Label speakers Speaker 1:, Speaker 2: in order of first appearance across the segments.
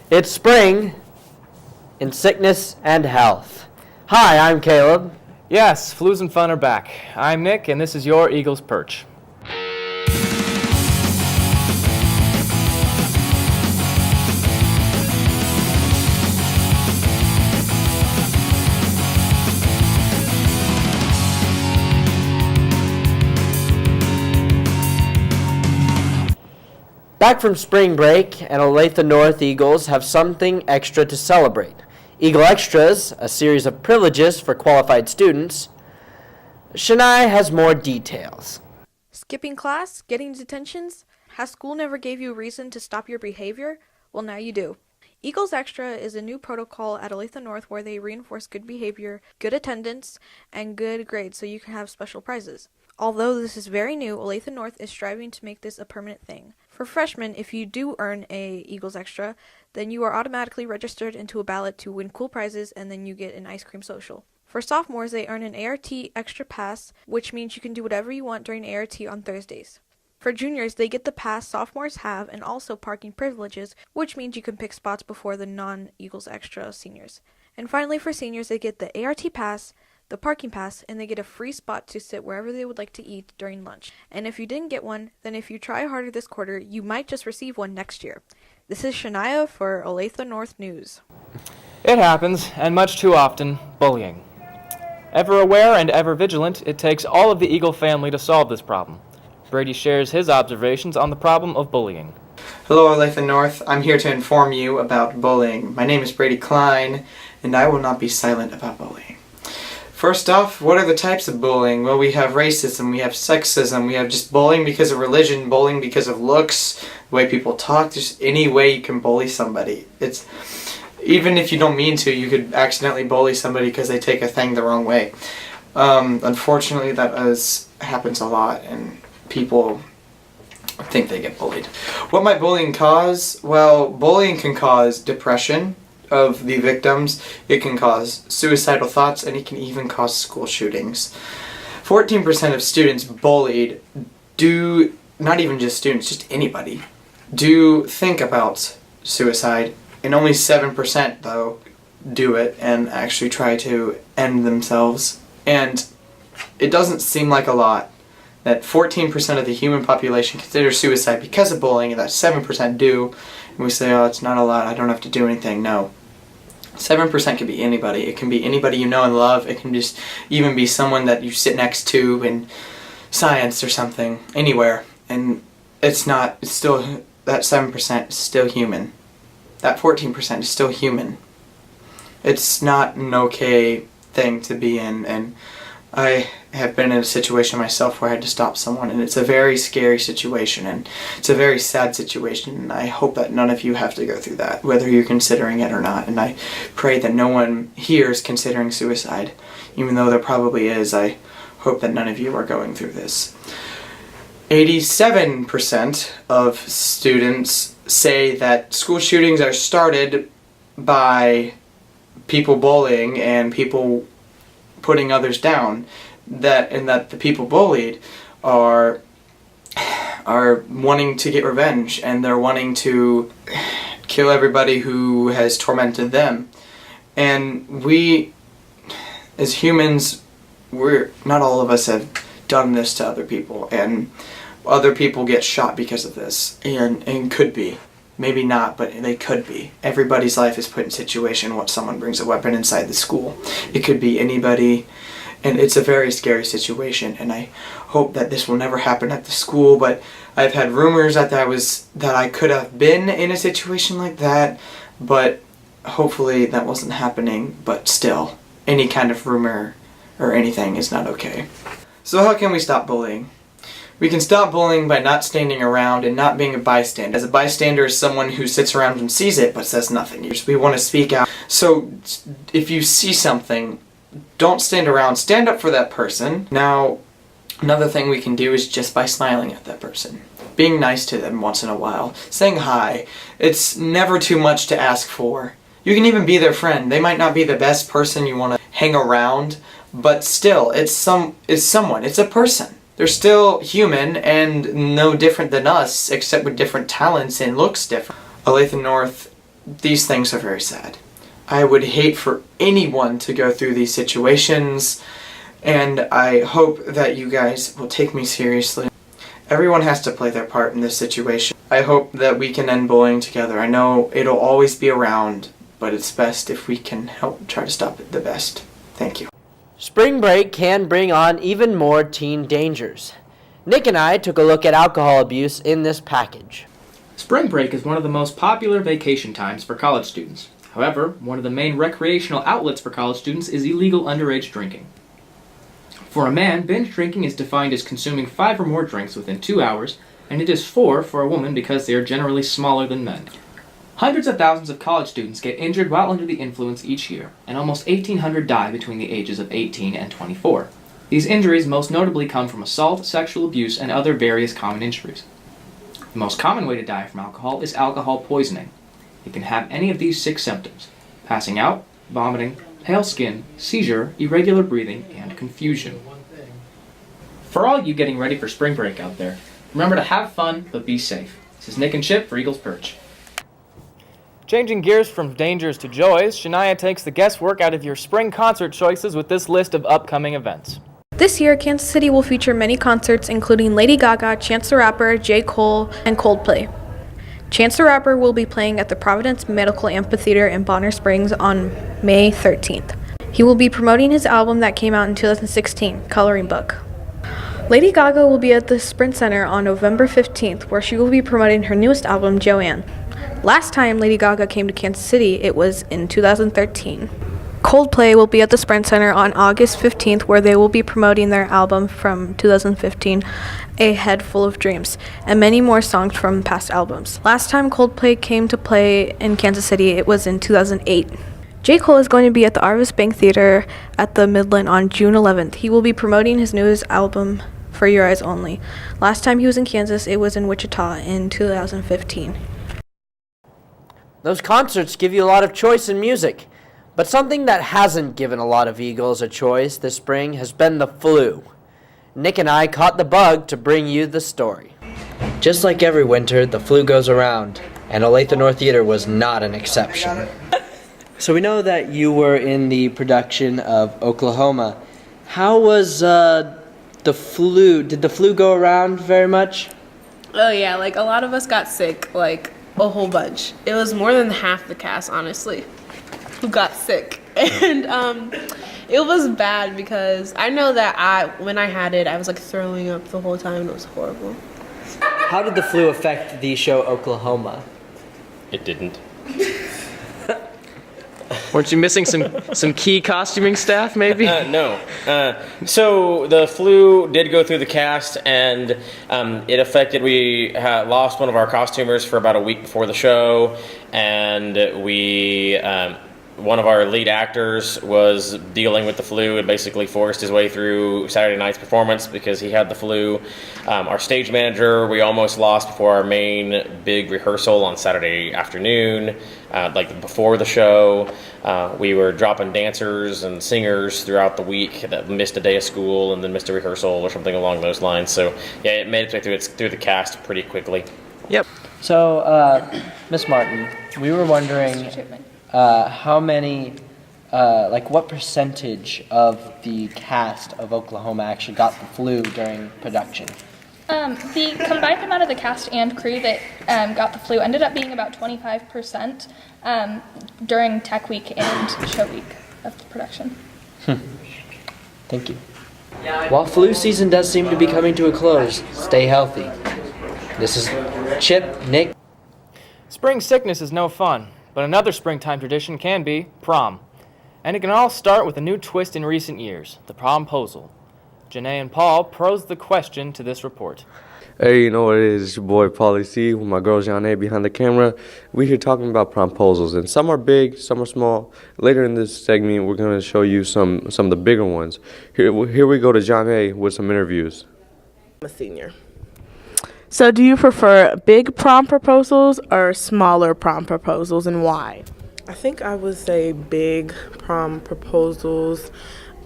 Speaker 1: It's spring in sickness and health. Hi, I'm Caleb.
Speaker 2: Yes, flus and fun are back. I'm Nick, and this is your Eagle's Perch.
Speaker 1: Back from spring break, and Olathe North Eagles have something extra to celebrate. Eagle Extras, a series of privileges for qualified students. Shania has more details.
Speaker 3: Skipping class? Getting detentions? Has school never gave you a reason to stop your behavior? Well, now you do. Eagles Extra is a new protocol at Olathe North where they reinforce good behavior, good attendance, and good grades so you can have special prizes. Although this is very new, Olathe North is striving to make this a permanent thing. For freshmen, if you do earn a Eagles Extra, then you are automatically registered into a ballot to win cool prizes, and then you get an ice cream social. For sophomores, they earn an ART Extra Pass, which means you can do whatever you want during ART on Thursdays. For juniors, they get the pass sophomores have and also parking privileges, which means you can pick spots before the non-Eagles Extra seniors. And finally, for seniors, they get the ART Pass, the parking pass, and they get a free spot to sit wherever they would like to eat during lunch. And if you didn't get one, then if you try harder this quarter, you might just receive one next year. This is Shania for Olathe North News.
Speaker 2: It happens, and much too often, bullying. Ever aware and ever vigilant, it takes all of the Eagle family to solve this problem. Brady shares his observations on the problem of bullying.
Speaker 4: Hello, Olathe North. I'm here to inform you about bullying. My name is Brady Klein, and I will not be silent about bullying. First off, what are the types of bullying? Well, we have racism, we have sexism, we have just bullying because of religion, bullying because of looks, the way people talk, just any way you can bully somebody. It's even if you don't mean to, you could accidentally bully somebody because they take a thing the wrong way. Unfortunately, that happens a lot, and people think they get bullied. What might bullying cause? Well, bullying can cause depression of the victims, it can cause suicidal thoughts, and it can even cause school shootings. 14% of students bullied not even just students, just anybody, do think about suicide, and only 7% though do it and actually try to end themselves. And it doesn't seem like a lot that 14% of the human population considers suicide because of bullying, and that 7% do. And we say, oh, it's not a lot, I don't have to do anything. No. 7% can be anybody. It can be anybody you know and love. It can just even be someone that you sit next to in science or something, anywhere. And that 7% is still human. That 14% is still human. It's not an okay thing to be in, and I have been in a situation myself where I had to stop someone, and it's a very scary situation, and it's a very sad situation, and I hope that none of you have to go through that, whether you're considering it or not, and I pray that no one here is considering suicide. Even though there probably is, I hope that none of you are going through this. 87% of students say that school shootings are started by people bullying and people putting others down, that the people bullied are wanting to get revenge, and they're wanting to kill everybody who has tormented them. And we, as humans, not all of us have done this to other people, and other people get shot because of this, and could be. Maybe not, but they could be. Everybody's life is put in situation when someone brings a weapon inside the school. It could be anybody, and it's a very scary situation, and I hope that this will never happen at the school, but I've had rumors that I could have been in a situation like that, but hopefully that wasn't happening. But still, any kind of rumor or anything is not okay. So how can we stop bullying? We can stop bullying by not standing around and not being a bystander. As a bystander is someone who sits around and sees it but says nothing. We want to speak out. So if you see something, don't stand around. Stand up for that person. Now, another thing we can do is just by smiling at that person. Being nice to them once in a while. Saying hi. It's never too much to ask for. You can even be their friend. They might not be the best person you want to hang around, but still, it's someone. It's a person. They're still human and no different than us, except with different talents and looks different. Olathe North these things are very sad. I would hate for anyone to go through these situations, and I hope that you guys will take me seriously. Everyone has to play their part in this situation. I hope that we can end bullying together. I know it'll always be around, but it's best if we can help try to stop it the best. Thank you.
Speaker 1: Spring break can bring on even more teen dangers. Nick and I took a look at alcohol abuse in this package.
Speaker 2: Spring break is one of the most popular vacation times for college students. However, one of the main recreational outlets for college students is illegal underage drinking. For a man, binge drinking is defined as consuming 5 or more drinks within 2 hours, and it is 4 for a woman because they are generally smaller than men. Hundreds of thousands of college students get injured while under the influence each year, and almost 1,800 die between the ages of 18 and 24. These injuries most notably come from assault, sexual abuse, and other various common injuries. The most common way to die from alcohol is alcohol poisoning. It can have any of these 6 symptoms: passing out, vomiting, pale skin, seizure, irregular breathing, and confusion. For all you getting ready for spring break out there, remember to have fun, but be safe. This is Nick and Chip for Eagles Perch. Changing gears from dangers to joys, Shania takes the guesswork out of your spring concert choices with this list of upcoming events.
Speaker 3: This year, Kansas City will feature many concerts including Lady Gaga, Chance the Rapper, J. Cole, and Coldplay. Chance the Rapper will be playing at the Providence Medical Amphitheater in Bonner Springs on May 13th. He will be promoting his album that came out in 2016, Coloring Book. Lady Gaga will be at the Sprint Center on November 15th, where she will be promoting her newest album, Joanne. Last time Lady Gaga came to Kansas City, it was in 2013. Coldplay will be at the Sprint Center on August 15th, where they will be promoting their album from 2015, A Head Full of Dreams, and many more songs from past albums. Last time Coldplay came to play in Kansas City, it was in 2008. J. Cole is going to be at the Arvis Bank Theater at the Midland on June 11th. He will be promoting his newest album, For Your Eyes Only. Last time he was in Kansas, it was in Wichita in 2015.
Speaker 1: Those concerts give you a lot of choice in music, but something that hasn't given a lot of Eagles a choice this spring has been the flu. Nick and I caught the bug to bring you the story. Just like every winter, the flu goes around, and Olathe North Theater was not an exception. So we know that you were in the production of Oklahoma. How was the flu? Did the flu go around very much?
Speaker 5: Oh yeah, like a lot of us got sick, like a whole bunch. It was more than half the cast, honestly, who got sick. And it was bad because I know that when I had it, I was like throwing up the whole time and it was horrible.
Speaker 1: How did the flu affect the show Oklahoma?
Speaker 6: It didn't.
Speaker 2: Weren't you missing some key costuming staff, maybe?
Speaker 6: No. So the flu did go through the cast, and it affected. We lost one of our costumers for about a week before the show, and we one of our lead actors was dealing with the flu and basically forced his way through Saturday night's performance because he had the flu. Our stage manager we almost lost before our main big rehearsal on Saturday afternoon, like before the show. We were dropping dancers and singers throughout the week that missed a day of school and then missed a rehearsal or something along those lines. So yeah, it made its way through the cast pretty quickly.
Speaker 2: Yep.
Speaker 1: So, Miss Martin, we were wondering how many, what percentage of the cast of Oklahoma actually got the flu during production?
Speaker 7: The combined amount of the cast and crew that got the flu ended up being about 25% during Tech Week and Show Week of the production.
Speaker 1: Thank you. While flu season does seem to be coming to a close, stay healthy. This is Chip, Nick.
Speaker 2: Spring sickness is no fun, but another springtime tradition can be prom. And it can all start with a new twist in recent years, the promposal. Janae and Paul posed the question to this report.
Speaker 8: Hey, you know what it is? It's your boy Paulie C with my girl Janae behind the camera. We're here talking about promposals, and some are big, some are small. Later in this segment, we're going to show you some of the bigger ones. Here we go to Janae with some interviews.
Speaker 9: I'm a senior. So do you prefer big prom proposals or smaller prom proposals, and why?
Speaker 10: I think I would say big prom proposals.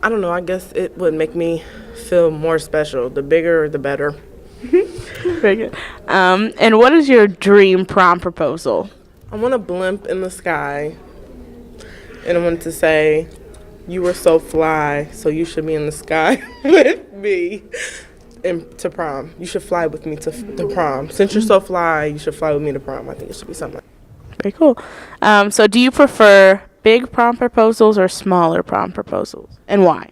Speaker 10: I don't know, I guess it would make me feel more special. The bigger, the better.
Speaker 9: Very good. And what is your dream prom proposal?
Speaker 10: I want a blimp in the sky, and I want to say, you were so fly, so you should be in the sky with me to prom. You should fly with me to prom. Since you're so fly, you should fly with me to prom. I think it should be something like that.
Speaker 9: Very cool. So do you prefer big prom proposals or smaller prom proposals, and why?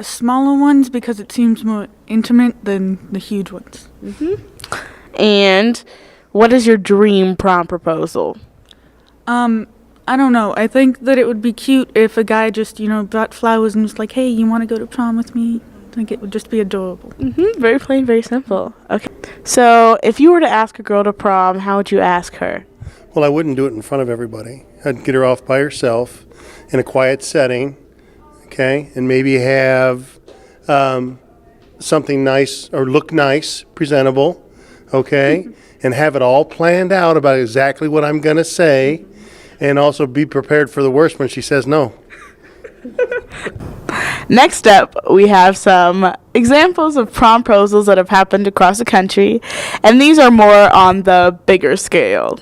Speaker 11: Smaller ones because it seems more intimate than the huge ones.
Speaker 9: And what is your dream prom proposal?
Speaker 11: I don't know. I think that it would be cute if a guy just, brought flowers and was like, hey, you want to go to prom with me? I think it would just be adorable.
Speaker 9: Very plain, very simple. Okay. So if you were to ask a girl to prom, how would you ask her?
Speaker 12: Well, I wouldn't do it in front of everybody. I'd get her off by herself in a quiet setting, okay, and maybe have something nice or look nice, presentable, okay, and have it all planned out about exactly what I'm going to say, and also be prepared for the worst when she says no.
Speaker 9: Next up, we have some examples of promposals that have happened across the country, and these are more on the bigger scale.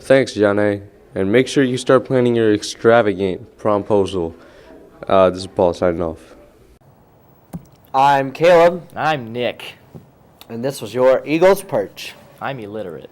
Speaker 8: Thanks, Janae. And make sure you start planning your extravagant promposal. This is Paul signing off.
Speaker 1: I'm Caleb,
Speaker 2: I'm Nick.
Speaker 1: and this was your Eagles Perch.
Speaker 2: I'm illiterate.